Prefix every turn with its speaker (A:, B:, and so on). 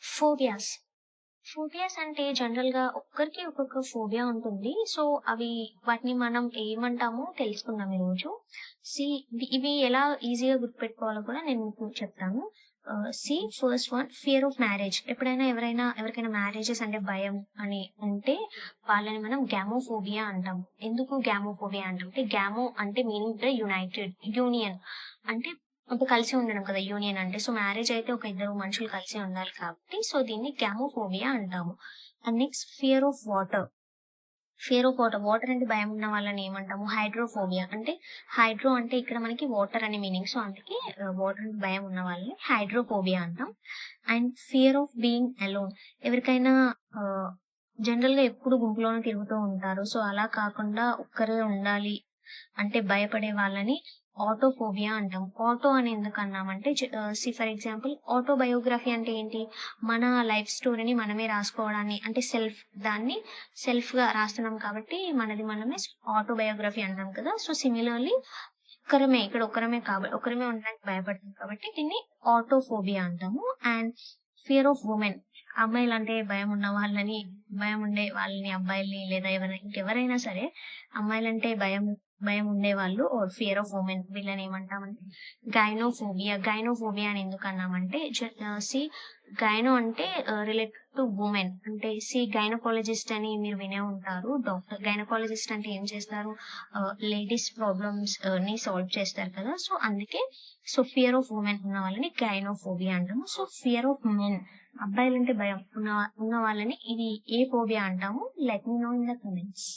A: Phobias. Phobias అంటే జనరల్‌గా ఒక్కరికి ఒక్కొక్క ఫోబియా ఉంటుంది. సో, వాటిని మనం ఏమంటామో తెలుసుకుందాం ఈరోజు. సీ ఇవి ఎలా ఈజీగా గుర్తుపెట్టుకోవాలో కూడా నేను మీకు చెప్తాను. First one fear of marriage. ఎప్పుడైనా ఎవరికైనా మ్యారేజెస్ అంటే భయం అని ఉంటే వాళ్ళని మనం గ్యామోఫోబియా అంటాం. ఎందుకు గ్యామోఫోబియా అంటాం అంటే గ్యామో అంటే మీనింగ్ ద యునైటెడ్, యూనియన్ అంటే అంటే కలిసి ఉండడం కదా! యూనియన్ అంటే. సో, మ్యారేజ్ అయితే ఒక ఇద్దరు మనుషులు కలిసి ఉండాలి కాబట్టి సో, దీన్ని గ్యామోఫోబియా అంటాము. And next fear of water. Fear of water. Water అంటే భయం ఉన్న వాళ్ళని ఏమంటాము? హైడ్రోఫోబియా. అంటే హైడ్రో అంటే ఇక్కడ మనకి వాటర్ అని మీనింగ్. సో, అందుకే వాటర్ అంటే భయం ఉన్న వాళ్ళని హైడ్రోఫోబియా అంటాం. And fear of being alone. ఎవరికైనా ఆహ్, జనరల్‌గా ఎప్పుడు గుంపులోనే తిరుగుతూ ఉంటారు. సో, అలా కాకుండా ఒక్కరే ఉండాలి అంటే భయపడే వాళ్ళని ఆటోఫోబియా అంటాం. ఆటో అని ఎందుకన్నామంటే ఫర్ ఎగ్జాంపుల్ ఆటోబయోగ్రఫీ అంటే ఏంటి? మన లైఫ్ స్టోరీని మనమే రాసుకోవడాన్ని అంటే దాన్ని సెల్ఫ్‌గా రాస్తున్నాం కాబట్టి మనది మనమే ఆటోబయోగ్రఫీ అంటాం కదా! సో, సిమిలర్‌లీ ఒక్కరమే ఉండడానికి భయపడతాం కాబట్టి దీన్ని ఆటోఫోబియా అంటాము. And fear of women. అమ్మాయిలంటే భయం ఉండే వాళ్ళని అబ్బాయిల్ని లేదా ఇంకెవరైనా సరే అమ్మాయిలంటే భయం ఉండేవాళ్ళు ఆర్ ఫియర్ ఆఫ్ వుమెన్ వీళ్ళని ఏమంటామంటే గైనోఫోబియా. గైనోఫోబియా అని ఎందుకన్నామంటే గైనో అంటే రిలేటెడ్ టు వుమెన్. అంటే గైనకాలజిస్ట్ అని మీరు వినే ఉంటారు. గైనకాలజిస్ట్ అంటే ఏం చేస్తారు? లేడీస్ ప్రాబ్లమ్స్ ని సాల్వ్ చేస్తారు కదా! సో, అందుకే ఫియర్ ఆఫ్ వుమెన్ ఉన్న వాళ్ళని గైనోఫోబియా అంటాము. సో, ఫియర్ ఆఫ్ మెన్ అబ్బాయిలంటే భయం ఉన్న వాళ్ళని ఇది ఏ ఫోబియా అంటాము? Let me know in the comments.